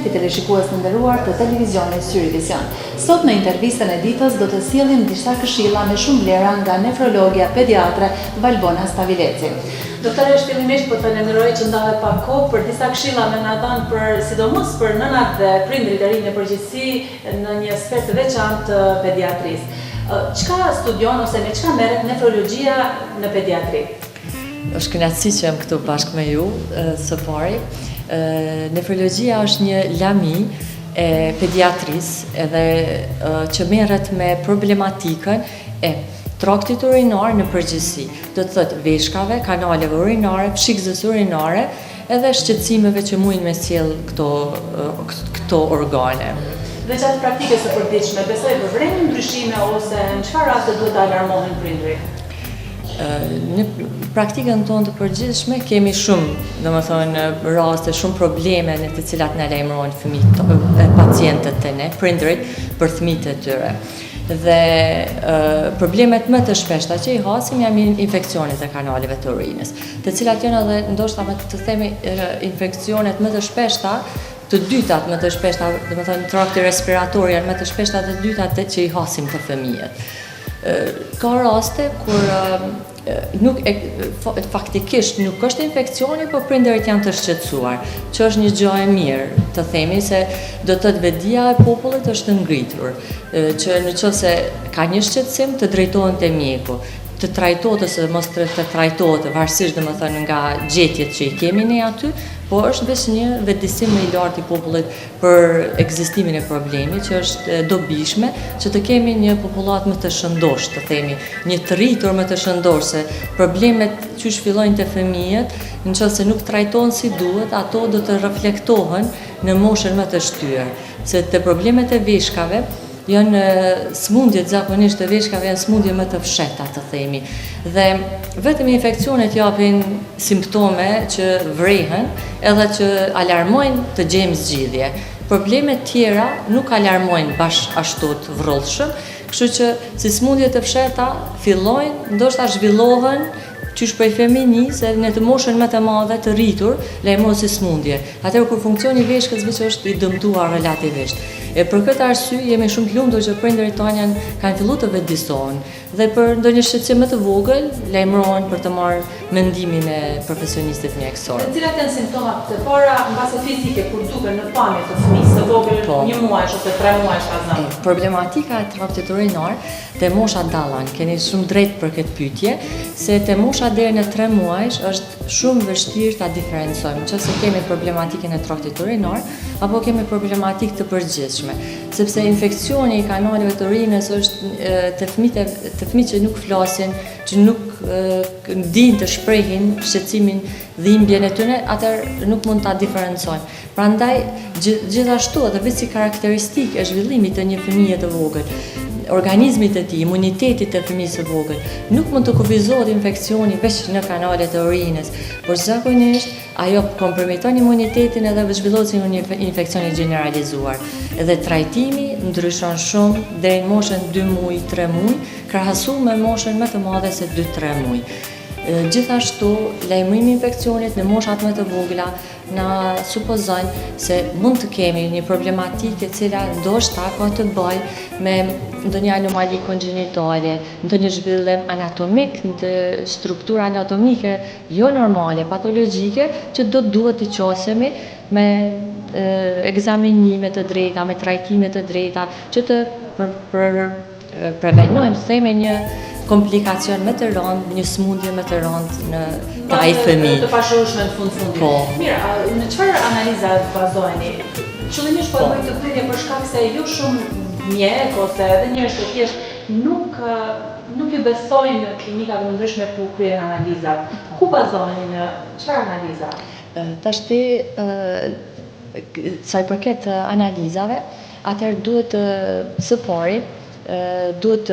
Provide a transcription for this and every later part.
përshëndetje teleshikues të nderuar të televizionit Syrivision. Sot në intervistën e ditës do të sjellim disa këshilla me shumë vlera nga nefrologja pediatre Valbona Stavileci. Doktore, fillimisht po të nënderoj që ndave pak kohë për disa këshilla me na dhanë për sidomos për nënat dhe prindrit e rinj në përgjithësi në një sferë të veçantë të pediatrisë. Çka studion ose me çka merret nefrologjia në pediatri? Është kënaqësi që jam këtu bashkë me ju së pari. Nefrologjia është një lami e pediatrisë edhe që merret me problematikën e traktit urinar në përgjithësi. Do të thotë veshkave, kanaleve urinare, pshikëzës urinare edhe shqetësimeve që mujnë me sjell këto organe. Veçatë praktikës së përditshme, besoj vren ndryshime ose në çfarë raste duhet të alarmohen prindrit? Në praktikën tonë të përgjithshme kemi shumë, domethënë raste, shumë probleme në të cilat na lajmërojnë fëmijët, pacientët e ne, prindrit për fëmijët e tyre. Dhe problemet më të shpeshta që i hasim janë infeksionet e kanaleve të urinës, të cilat janë edhe ndoshta më të themi infeksionet më të shpeshta, të dytat më të shpeshta, domethënë trakti respirator janë më të shpeshta të dytat që i hasim të fëmijët. Ka raste kur faktikisht nuk është infekcioni, por prindërit janë të shqetësuar, që është një gjë e mirë, të themi se do të thotë vetdia e popullit është ngritur, që nëse ka një shqetësim të drejtohen te mjeku, të trajtohet ose mos të trajtohet, varësisht domethënë nga gjetjet që i kemi ne aty, po është vetë një vetëdijsim më i lartë i popullit për ekzistimin e problemit, që është dobishme që të kemi një popullat më të shëndosh, të themi, një të rritur më të shëndosh, se problemet që fillojnë te fëmijët, nëse nuk trajtohen si duhet, ato do të reflektohen në moshën më të shtyrë, se te problemet e veshkave janë smundjet zakonisht të veshkave janë smundje më të fshehta, të themi. Dhe vetëm infeksionet japin simptome që vrehen edhe që alarmojnë të gjejmë zgjidhje. Problemet tjera nuk alarmojnë ashtu të vrrullshëm, kështu që si smundjet të fshehta fillojnë, ndoshta zhvillohen qysh prej feminisë në të moshën më të madhe të rritur, lajmërohet si smundje. Atëherë kur funksioni i veshkës veç është i dëmtuar relativisht. E për këtë arsye jemi shumë të lumtur që prindërit tonë kanë filluar të vetëdijsohen dhe për ndonjë shqetësim më të vogël lajmërohen për të marrë mendimin e profesionistëve mjekësor. Cilat janë simptomat të para mbase fizike kur duken në pamje të fëmisë të vogël, 1 muaj ose 3 muaj ka zënë? Problematika e traktit urinar te mosha dallan, keni shumë drejt për këtë pyetje, se te mosha deri në 3 muajsh është shumë vështirë ta diferencojmë nëse kemi problematikën e traktit urinar apo kemi problematikë të përgjithshme, sepse infeksioni i kanaleve të urinës është te fëmijët që nuk flasin, që nuk dinë të shprehin shqetësimin, dhimbjen e tyre, atëherë nuk mund ta diferencojnë. Prandaj gjithashtu edhe vetë si karakteristikë e zhvillimit të një fëmije të vogël, organizmit të tij, imunitetit të fëmijës së vogël, nuk mund të kufizohet infeksioni veç në kanalet e urinës, por zakonisht ajo kompromiton imunitetin edhe zhvillohet si një infeksion i gjeneralizuar. Edhe trajtimi ndryshon shumë deri në moshën 2 muaj, 3 muaj, krahasuar me moshën më të madhe se 2-3 muaj. Gjithashtu, lajmërimi i infeksionit në moshat më të vogla na supozojnë se mund të kemi një problematikë e cila ndoshta ka të bëjë me ndonjë anomali kongjinitale, ndonjë zhvillim anatomik, në struktura anatomike jo normale, patologjike, që duhet të qosemi me ekzaminime të drejta, me trajtime të drejta, që të prevenojmë themi një komplikacion më të rëndë, një smundje më të rëndë në ai fëmijë. Të pashërueshme në fund. Po. Mirë, në çfarë analiza bazoheni? Qëllimisht po bëj të pyetje për shkak se jo shumë mjek ose edhe njerëz të thjesht nuk i besojnë klinikave të ndryshme për kryer analiza. Ku bazoheni në çfarë analiza? Tashti sa i përket analizave, atëherë duhet së pari duhet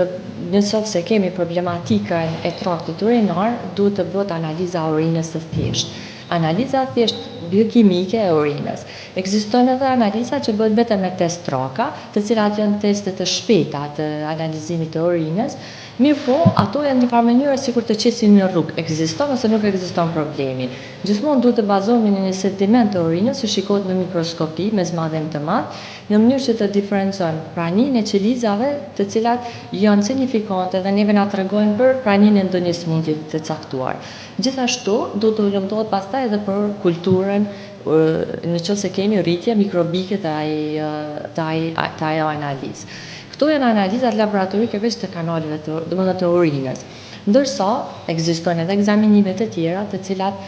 nëse se kemi problematikën e traktit urinar, duhet të bëhet analiza e urinës së thjeshtë. Analiza thjesht biokimike e urinës. Ekziston edhe analiza që bëhet vetëm me test traka, të cilat janë teste të shpejta të analizimit të urinës, Mirë po, ato janë një farë mënyrë sikur të qesin në rrugë, ekziston ose nuk ekziston problemi. Gjithmonë duhet të bazohemi në një sediment të urinës që shikohet në mikroskopi me zmadhem të madh, në mënyrë që të diferencojmë praninë e qelizave të cilat janë signifikante dhe neve na tregojnë për praninë e ndonjë smundje të caktuar. Gjithashtu, duhet të ulëmtohet pastaj edhe për kulturën në qoftë se kemi rritje mikrobike të ajo analizë. Këto janë analizat laboratorike veç të kanaleve të urinës. Ndërsa ekzistojnë edhe ekzaminime të tjera të cilat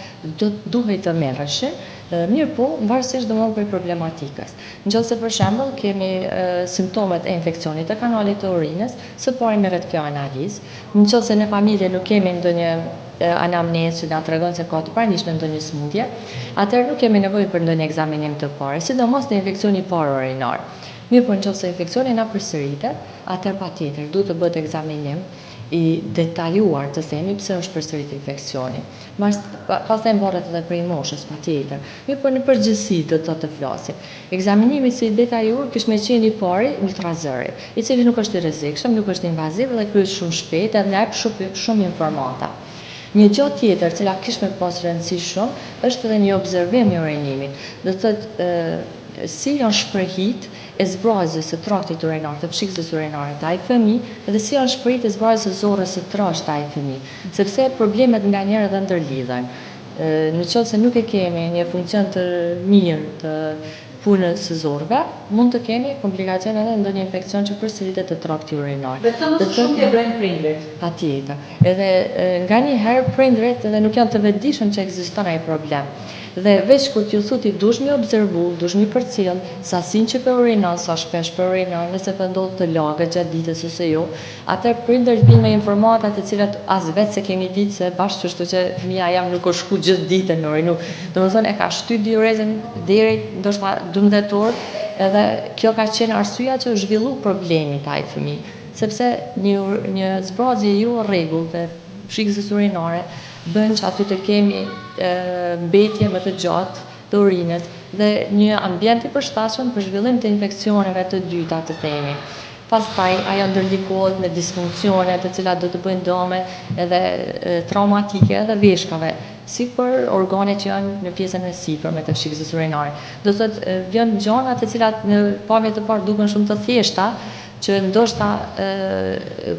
duhet të merreshin, mirë po, varësisht domosdoshmë për problematikës. Nëse për shembull kemi simptomet e infeksionit të kanalit të urinës, së pari merret kjo analizë. Nëse në familje nuk kemi ndonjë anamnezë që na tregon se ka të pranishme ndonjë smundje, atëherë nuk kemi nevojë për ndonjë ekzaminim të parë, sidomos në infeksionin parë urinar. Mirë po nëse infeksioni na përsëritet, atëherë patjetër duhet të bëhet ekzaminim i detajuar të themi pse është përsërit infeksioni. Pastaj mbarret edhe prej moshës patjetër. Mirë po në përgjithësi do të flasim. Ekzaminimi i detajuar kish me qenë i pari ultrazëri, i cili nuk është i rrezikshëm, nuk është invaziv dhe kryhet shumë shpejt edhe jep shumë informata. Një gjë tjetër cila kish me pas rëndësi shumë është edhe një observim i urinimit. Do të thotë si janë shprehit e zbrazjes së traktit urinar, të pshikës urinare të ai fëmijë dhe si janë shprehit e zbrazjes së zorrës së trashë të ai fëmijë, sepse problemet nganjëherë edhe ndërlidhen. Nëse nuk e kemi një funksion të mirë të punës së zorrëve, mund të kemi komplikacione edhe ndonjë infeksion që përsëritet të traktit urinar. Dhe këtë shumë të bëjnë prindërit. Patjetër. Edhe nganjëherë prindërit edhe nuk janë të vetëdijshëm që ekziston ai problem. Dhe veç kur t'ju thuti dush mi observu, dush mi përcjell sasinë që për urinon, sa shpesh për urinon, nëse të ndodhë të lagët gjatë ditës ose jo, atëherë prindërit vinë me informata të cilat as vetë se kemi ditë se bashkë kështu që fëmia jam nuk është shku gjithë ditën në urinu. Domethënë e ka shtyp diurezën deri ndoshta 12 orë, edhe kjo ka qenë arsyeja që është zhvillu problemi të ai fëmijë, sepse një zbrazje jo rregull të pshikës urinare bën që aty të kemi mbetje më të gjatë të urinës dhe një ambient i përshtatshëm për zhvillim të infeksioneve të dyta të themi. Pastaj ajo ndërlikohet me disfunksione të cilat do të bëjnë dëme edhe traumatike edhe veshkave, si për organet që janë në pjesën e sipërme të pshikës urinare. Do të thotë vjen gjëra të cilat në pamje të parë duken shumë të thjeshta, që ndoshta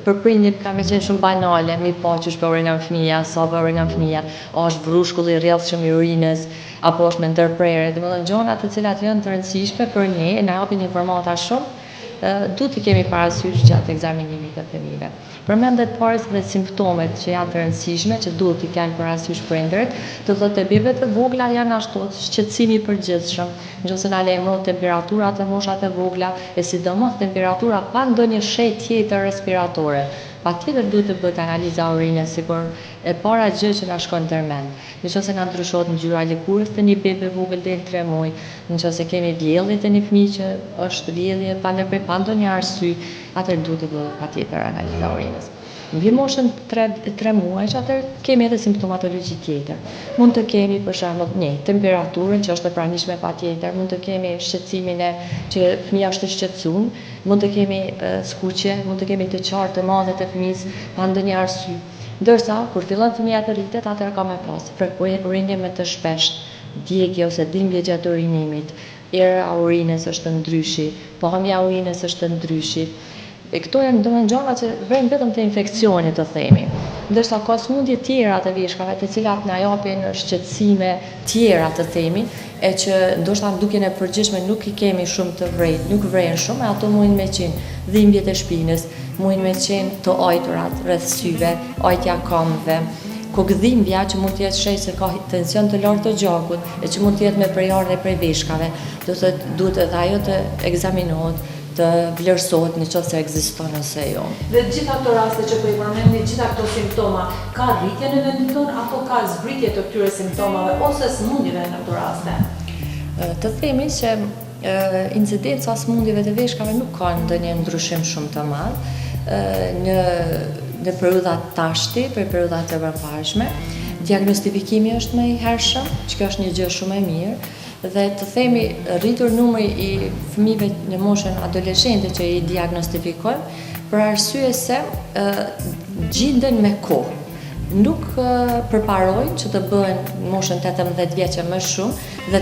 për prindin ka me qenë shumë banale, mi pa që është për urinon fëmija, sa për urinon fëmija, a është vrushkulli i rrjedhshëm i urinës, apo është me ndërprerje. Domethënë gjëra të cilat janë të rëndësishme për ne, na japin informata shumë, duhet të kemi parasysh gjatë ekzaminimit të fëmijëve. Përmendet pares dhe simptomet që janë të rëndësishme, që duhet të kenë parasysh prindërit, të thotë bebet të vogla janë ashtu, shqetësimi i përgjithshëm, nëse na lejmëron temperaturat e moshat e vogla, e sidomos temperatura pa ndonjë shenjë tjetër respiratore. Patjetër duhet të bëhet analiza urinës, sikur e para gjë që na shkon ndërmend. Nëse na ndryshohet ngjyra e lëkurës të një bebe vogël deri në 3 muaj, nëse kemi vjedhje të një fëmijë që është vjedhje pa ndonjë arsye, atëherë duhet të bëhet patjetër analiza urinës. Në moshën 3 muajsh, atëherë kemi edhe simptomatologji tjetër. Mund të kemi për shembull temperaturën që është e pranishme patjetër, mund të kemi shqetësimin që fëmia është i shqetësuar, mund të kemi skuqje, mund të kemi të qartë të madhe të fëmijës pa ndonjë arsye. Ndërsa kur fillon fëmia të rritet, atëherë ka me pas frekuencë më të shpeshtë, djegje ose dhimbje gjatë urinimit, era urinës është ndryshi, pamja e urinës është ndryshi. Këto janë domethënë gjëra që vren vetëm te infeksioni të themi. Ndërsa ka smundje tjera të veshkave, të cilat na japin shqetësime tjera të themi, e që ndoshta duken e përgjithshme nuk i kemi shumë të vrejt, nuk vrejnë shumë, ato mundin me qenë dhimbjet e shpinës, mundin me qenë të ajturat rreth syve, ajtja këmbëve, kokëdhimbja që mund të jetë sheh se ka tension të lartë të gjakut, e që mund të jetë me prejardhje prej veshkave, do të duhet edhe ajo të ekzaminohet, të vlerësohet në qoftë se ekziston ose jo. Dhe gjitha këto raste që po i përmendni, gjitha këto simptoma, ka rritje në vendin tonë apo ka zbritje të këtyre simptomave ose smundjeve në këto raste? Të themi që incidenca smundjeve të veshkave nuk ka ndonjë ndryshim shumë të madh në periudhat tashti, për periudhat të përparshme. Diagnostifikimi është më i hershëm, që kjo është një gjë shumë e mirë. Dhe të themi rritur numri i fëmijëve në moshën adoleshente që i diagnostifikojmë, për arsye se gjenden me kohë. Nuk përparojnë që të bëhen moshën 18 vjeçë më shumë dhe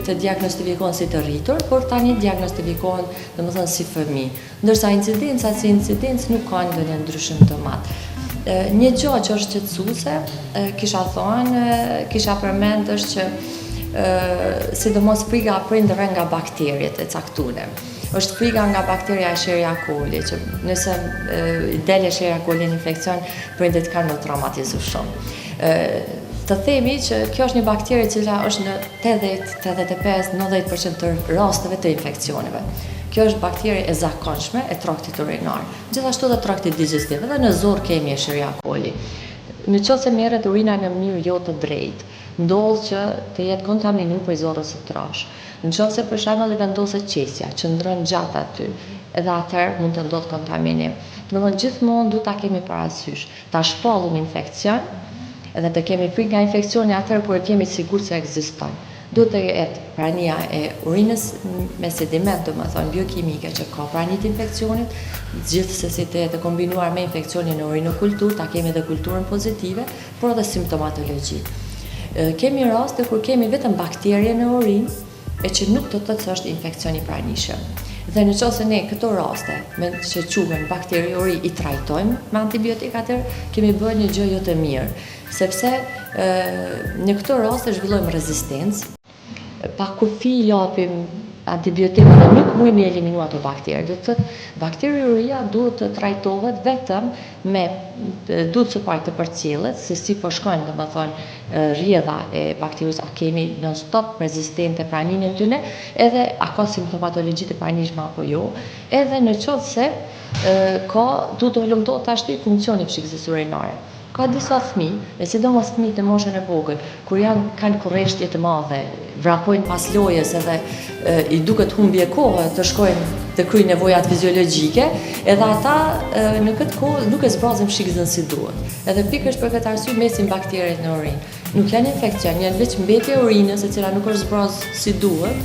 të diagnostikohen si të rritur, por tani diagnostikohen domethënë si fëmijë. Ndërsa incidenca si incidencë nuk ka ndonjë ndryshim të madh. Një gjë që është qetësuese, kisha përmend është që sidomos frika prindërve nga bakteriet e caktuara. Është frika nga bakteria Escherichia coli, që nëse del Escherichia coli në infekcion, prindërit kanë më traumatizuar shumë. Të themi që kjo është një bakteri e cila është në 80-85-90% të rasteve të infeksioneve. Kjo është bakteri e zakonshme e traktit urinar. Gjithashtu dhe traktit digestiv, edhe në zor kemi Escherichia coli. Në qoftë se merret urina në mënyrë jo të drejtë, ndodh që të jetë kontaminuar prej zorrës së trashë. Në qoftë se për shembull vendoset qesja, qëndron gjatë aty, edhe atëherë mund të ndodhë kontaminim. Domethënë gjithmonë duhet ta kemi parasysh, ta shpallum infekcion, edhe të kemi frikë nga infekcioni atëherë kur kemi sigurt se ekziston. Duhet të jetë prania e urinës me sediment, domethënë biokimike që ka prani të infekcionit, gjithsesi të jetë kombinuar me infekcionin në urinokulturë, ta kemi edhe kulturën pozitive, por edhe simptomatologji. Kemi raste kur kemi vetëm bakterie në urinë, e që nuk të thotë se është infekcion i pranishëm. Dhe në qoftë se ne këto raste me që quhen bakteri uri i trajtojmë me antibiotika, kemi bërë një gjë jo të mirë, sepse në këto raste zhvillojmë rezistencë. Pa kufi japim antibiotika dhe nuk mujmë eliminu ato bakteri. Do të thotë bakteri uria duhet të trajtohet vetëm me duhet së pari të përcjellet se si po shkojnë domethënë rrjedha e bakterius, a kemi non stop rezistente praninë e tyre, edhe a ka simptomatologji të pranishme apo jo, edhe në qoftë se duhet të hulumtohet tash funksioni fshikësisë urinare. Ka disa fëmijë, e sidomos fëmijët në moshën e vogël, kur kanë kurreshtje të madhe, vrapojnë pas lojës edhe i duket humbje kohë të shkojnë të kryejnë nevojat fiziologjike, edhe ata në këtë kohë nuk e zbrazin fshikësin si duhet. Edhe pikërisht për këtë arsye mesin bakteriet në urinë. Nuk janë infekcion, janë veç mbetje e urinës e cila nuk është zbraz si duhet,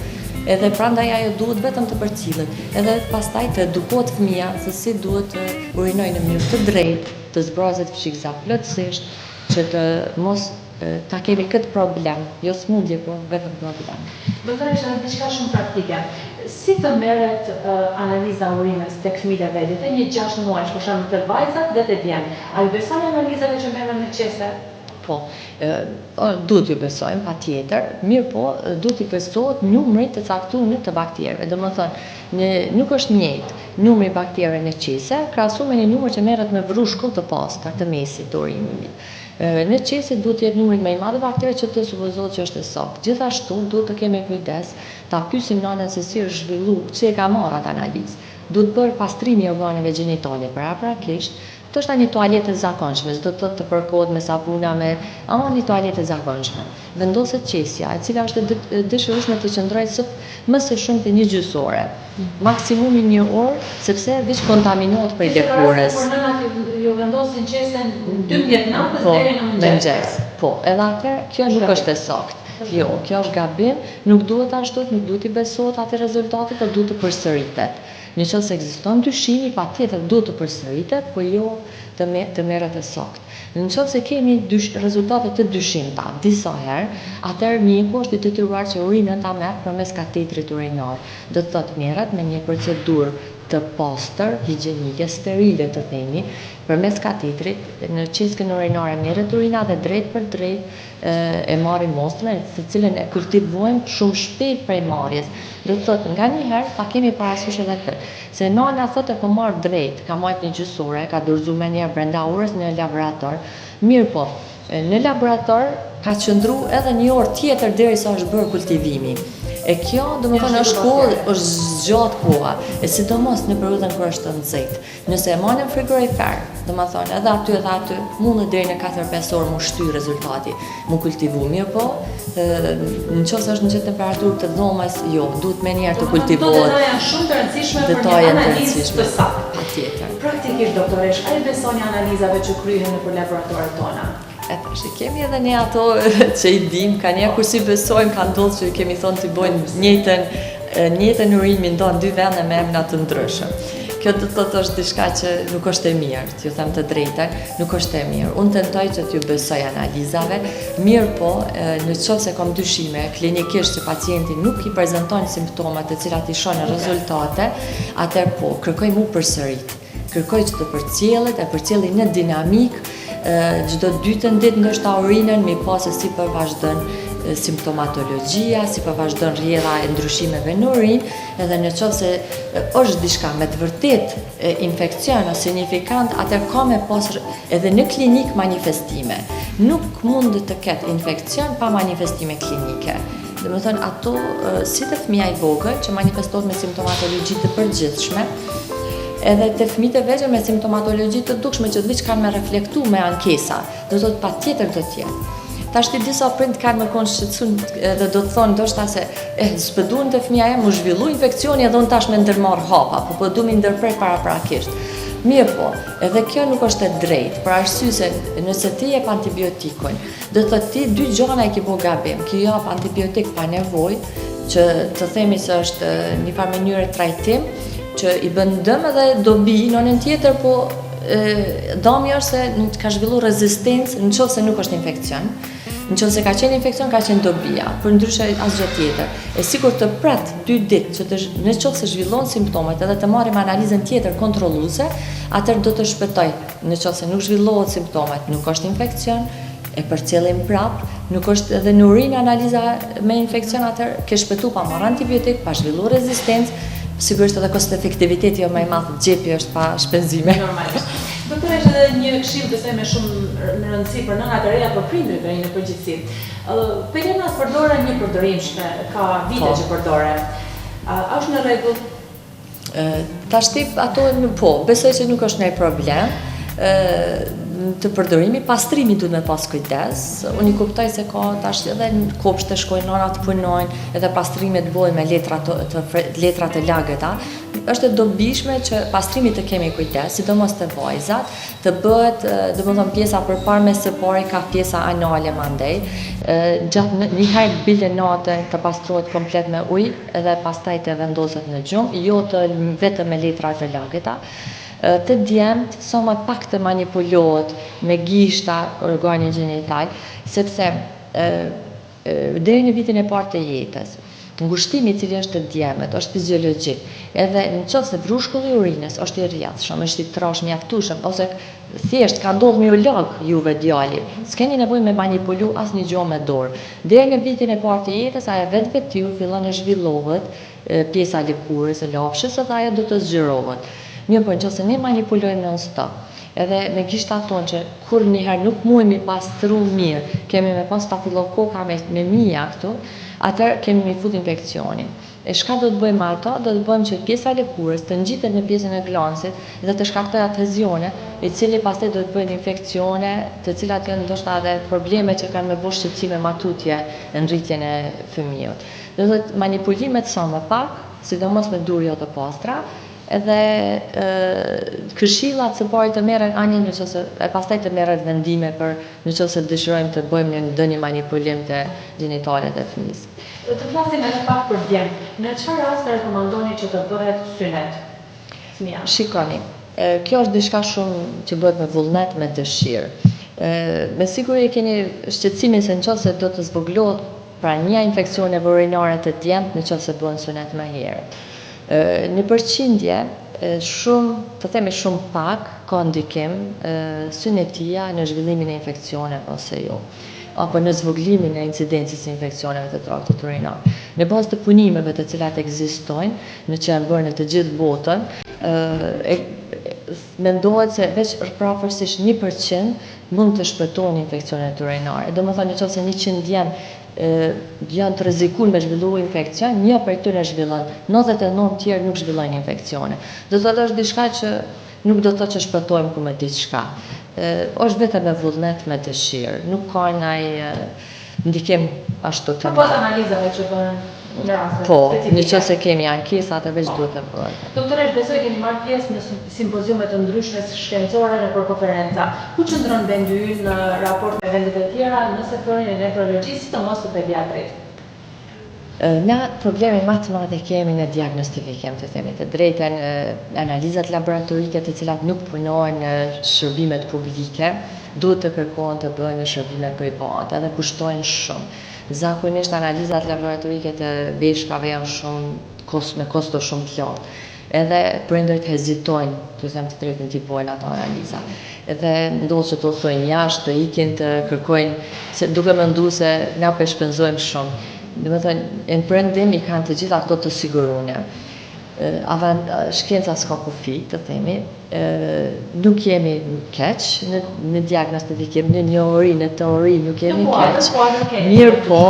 edhe prandaj ajo duhet vetëm të përcillet. Edhe pastaj të edukohet fëmia se si duhet të urinojë në mënyrë të drejtë, të zbrazet fshikësa plotësisht, që të mos ta kemi këtë problem, jo smundje, por vetëm problem. Doktore, është diçka shumë praktike. Si të merret analiza urinës tek fëmijët e vetë, të një 6 muajsh, për shembull të vajzat dhe të djemt. A ju besoni analizave që merren në qese? Po, duhet ju besojmë, patjetër, mirë po, duhet i besohet numrit të caktuar të bakterëve. Domethënë, nuk është njëjtë numri i bakterëve në qese, krahasuar me një numër që merret në vrrushkull të pastër të mesit të urinit. Në qese duhet të jetë numri më i madh bakterëve që të supozohet që është e saktë. Gjithashtu duhet të kemi kujdes, ta pyesim nënën se si është zhvilluar, pse e ka marrë atë analizë. Duhet bërë pastrimi i organeve gjinitale paraprakisht. Të është një toaletë e zakonshme, s'do të thotë të përkohet me sapuna, një toaletë e zakonshme. Vendoset qesja, e cila është dëshirueshme të qëndrojë më së shumti 1 gjysmë ore, maksimumi 1 orë, sepse veç kontaminohet prej lëkurës. Por nëna ju vendosin qesen 12 natës deri në mëngjes. Po, edhe atëherë kjo nuk është e saktë. Jo, kjo është gabim, nuk duhet ashtu, nuk duhet i besohet atë rezultatit, por duhet të përsëritet. Në qoftë se ekziston dyshimi, patjetër duhet të përsëritet, por jo të merret e saktë. Në qoftë se kemi rezultate të dyshimta disa herë, atëherë mjeku është i detyruar që urinën ta merr përmes katetrit urinar. Do të thotë merret me një procedurë të pastër, higjienike, sterile të themi, përmes katetrit, në qeskën urinare merret urina dhe drejt për drejt e marrim mostrën, të cilën e kultivojmë shumë shpejt prej marrjes. Do të thotë nganjëherë ta kemi parasysh edhe këtë, se nëna thotë po marr drejt, ka marrë 1 gjysmë ore, ka dorëzuar më njëherë brenda orës në laborator. Mirë po, në laborator ka qëndruar edhe 1 orë tjetër derisa është bërë kultivimi. E kjo, domethënë, është zgjatë koha, e sidomos në periudhën kur është të nxehtë. Nëse e marrim frigorifer, domethënë, edhe aty, mundet deri në 4-5 orë mu shty rezultati, mu kultivu. Mirë po, në qoftë është në çdo temperaturë të dhomës, jo, duhet më njëherë të kultivohet. Këto detaje shumë të rëndësishme për një analizë të saktë. Patjetër. Praktikisht, doktoresh, a i besoni analizave që kryhen nëpër laboratoret tona? E tash, kemi edhe ne ato që i dim, ka njerë kur si besojmë, ka ndodhur që kemi thonë të bojnë njëjtën urinë mi ndonë 2 vende me emra të ndryshëm. Kjo do të thotë është diçka që nuk është e mirë, t'ju them të drejtën, nuk është e mirë. Unë tentoj që t'ju besoj analizave, mirë po, në qoftë se kam dyshime klinikisht që pacienti nuk i prezanton simptomat të cilat i shohin rezultate, atëherë po, kërkoj mu përsërit. Kërkoj që të përcjellet, e përcjelli në dinamik, çdo dytën ditë ndoshta urinën, mi pa se si përvazhdon simptomatologjia, si përvazhdon rrjedha e ndryshimeve në urinë, edhe në qoftë se është diçka me të vërtet infekcion ose signifikant, atëherë ka me pas edhe në klinik manifestime. Nuk mund të ketë infekcion pa manifestime klinike. Domethënë ato si të fëmia i vogël që manifestohet me simptomatologji të përgjithshme, edhe të fëmijët e vegjël me simptomatologji të dukshme që diçka kanë me reflektu me ankesa, do të thotë patjetër do të jetë. Tash disa prind kanë më konë shqetësuar edhe do të thonë ndoshta se s'pëduan te fëmia jem u zhvillu infekcioni edhe unë tash me ndërmarr hapa, po du mi ndërprer paraprakisht. Mirë po, edhe kjo nuk është e drejtë, për arsye se nëse ti jep antibiotikun, do të thotë ti dy gjëra e ke bë gabim, ki jap antibiotik pa nevojë, që të themi se është një farë mënyrë trajtim, që i bën dëm edhe dobi në anën tjetër, po dëmi është se ka zhvillu rezistencë në qoftë se nuk është infekcion. Në qoftë se ka qenë infekcion, ka qenë dobia, për ndryshe asgjë tjetër. E sikur të pret 2 ditë që në qoftë se zhvillon simptomet edhe të marrim analizën tjetër kontrolluese, atëherë do të shpëtoj. Në qoftë se nuk zhvillohet simptomet, nuk është infekcion, e përcjellim prap, nuk është edhe në urinë analiza me infekcion, atëherë ke shpëtu pa marrë antibiotik, pa zhvillu rezistencë. Sigurisht edhe kost efektiviteti jo më i madh, xhepi është pa shpenzime. Normalisht. Doktore, është edhe një këshill besoj me shumë rëndësi për nënat e reja, për prindërit në përgjithësi. Pelena përdoren një përdorimshme, ka vite që përdoren. A është në rregull? Tashti ato po, besoj që nuk është ndonjë problem. Të përdorimi, pastrimi duhet me pas kujdes. Unë i kuptoj se ka tash edhe në kopshte shkojnë nënat punojnë, edhe pastrimet bëhen me letra të lagëta. Është e dobishme që pastrimi të kemi kujdes, sidomos të vajzat, të bëhet, domethënë pjesa përparme së pari ka pjesa anale mandej. Gjatë një herë bile natën të pastrohet komplet me ujë edhe pastaj të vendoset në gjumë, jo të vetëm me letra të lagëta. Të djemët, sa më pak të manipulohet me gishta organin gjenital, sepse deri në vitin e parë të jetës, ngushtimi i cili është të djemët, është fiziologjik, edhe në qoftë se brushkulli i urinës është i rrjedhshëm, është i trash mjaftueshëm, ose thjesht ka ndodhur me u lag juve djali, s'keni nevojë me manipulu asnjë gjë me dorë. Deri në vitin e parë të jetës, ajo vetvetiur fillon të zhvillohet pjesa e lëkurës, e lafshës, edhe ajo do të zgjerohet. Mirë po, nëse ne manipulojmë non-stop, edhe me gishta tonë që kur njëherë nuk mujmë i pastru mirë, kemi me pas stafilokoka me mija këtu, atër kemi me fut infekcionin. E shka do të bëjmë ato? Do të bëjmë që pjesa e lëkurës të ngjitet në pjesën e glansit dhe të shkaktoj adhezione, i cili pastaj do të bëjnë infekcione, të cilat janë ndoshta edhe probleme që kanë me bëj shqetësime matutje në rritjen e fëmijës. Do të thotë manipulimet sa më pak, sidomos me durje të pastra, edhe këshillat së pari të merren anjen nëse e pastaj të merret vendime për nëse dëshirojmë të bëjmë ndonjë manipulim të genitalet e fëmijës. Të flasim edhe pak për djem. Në çfarë raste rekomandoni që të bëhet synet? Fëmia. Shikoni, kjo është diçka shumë që bëhet me vullnet, me dëshirë. Me siguri keni shqetësimin se nëse do të zvoglohet pra një infeksioneve urinare të djemt nëse bëhen synet më herët. Në përqindje, të themi shumë pak, ka ndikim synetia në zhvillimin e infekcioneve ose jo, apo në zvoglimin e incidencës e infekcioneve të traktit urinar. Në bazë të punimeve të cilat ekzistojnë, në që janë bërë në të gjithë botën, mendohet se veç prafërsisht 1% mund të shpëtojnë infekcionet urinare. Do më thënë nëse 100 janë të rrezikuar me zhvillu infekcion, një prej tyre zhvillon, 99 tjerë nuk zhvillojnë infekcione. Do të thotë është diçka që nuk do të thotë që shpëtojmë ku me diçka. Është vetëm me vullnet, me dëshirë, nuk ka ndonjë ndikim ashtu të madh. Pas analizave që bëhen në raste po, specifike. nëse kemi ankesa, atë veç duhet të bëhet. Doktore, besoj keni marrë pjesë në simpoziume të ndryshme shkencore në për konferenca. Ku qëndron vendi ynë në raport me vendet e tjera në sektorin e nefrologjisë, sidomos të pediatrit? Na problemin më të madh e kemi në diagnostifikim, të themi të drejtën, analizat laboratorike të cilat nuk punojnë në shërbimet publike, duhet të kërkohen të bëhen në shërbime private dhe kushtojnë shumë. Zakonisht analizat laboratorike të veshkave janë shumë me kosto shumë të lartë. Edhe prindërit hezitojnë, të them të drejtën, t'i bëjnë ato analiza. Edhe ndodhë që të thojnë jashtë, të ikin të kërkojnë, duke menduar se na po shpenzojmë shumë. Domethënë, në prendim i kanë të gjitha ato të sigurune. Shkenca s'ka kufi, të themi, nuk jemi keq në diagnostifikim, në teori nuk jemi keq. Mirë po,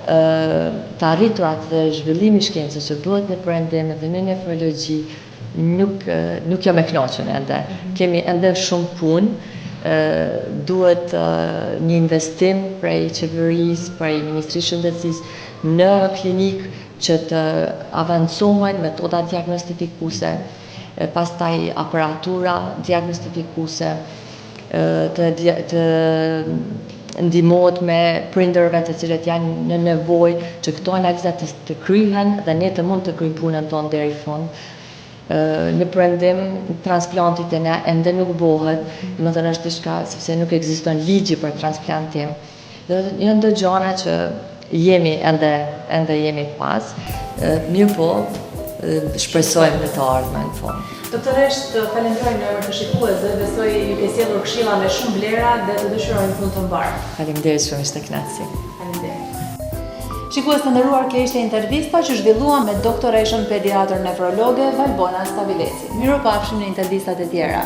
të arriturat dhe zhvillimi i shkencës që bëhet në prendim dhe në nefrologji nuk jam e kënaqur ende. Kemi ende shumë punë. Duhet një investim prej qeverisë, prej Ministrisë së Shëndetësisë në klinikë që të avancohen metoda diagnostifikuese, pastaj aparatura diagnostifikuese, të ndihmohet me prindërve të cilët janë në nevojë që këto analiza të kryhen dhe ne të mund të kryjmë punën tonë deri në fund. Në prendim, transplantit e ne ende nuk bëhet, domethënë është diçka sepse nuk ekziston ligji për transplantim. Janë do gjëra që ende jemi pas, mirë po, shpresojmë në të ardhmen në fund. Doktoresh, të falenderoj në emër të shikuesve, besoj ju ke sjellur këshilla me shumë vlera dhe të dëshirojmë punë të mbarë. Faleminderit shumë, ishte kënaqësi. Faleminderit. Shikues të nderuar, kjo ishte intervista që zhvilluam me doktoreshën pediatër nefrologe Valbona Stavileci. Mirupafshim në intervistat e tjera.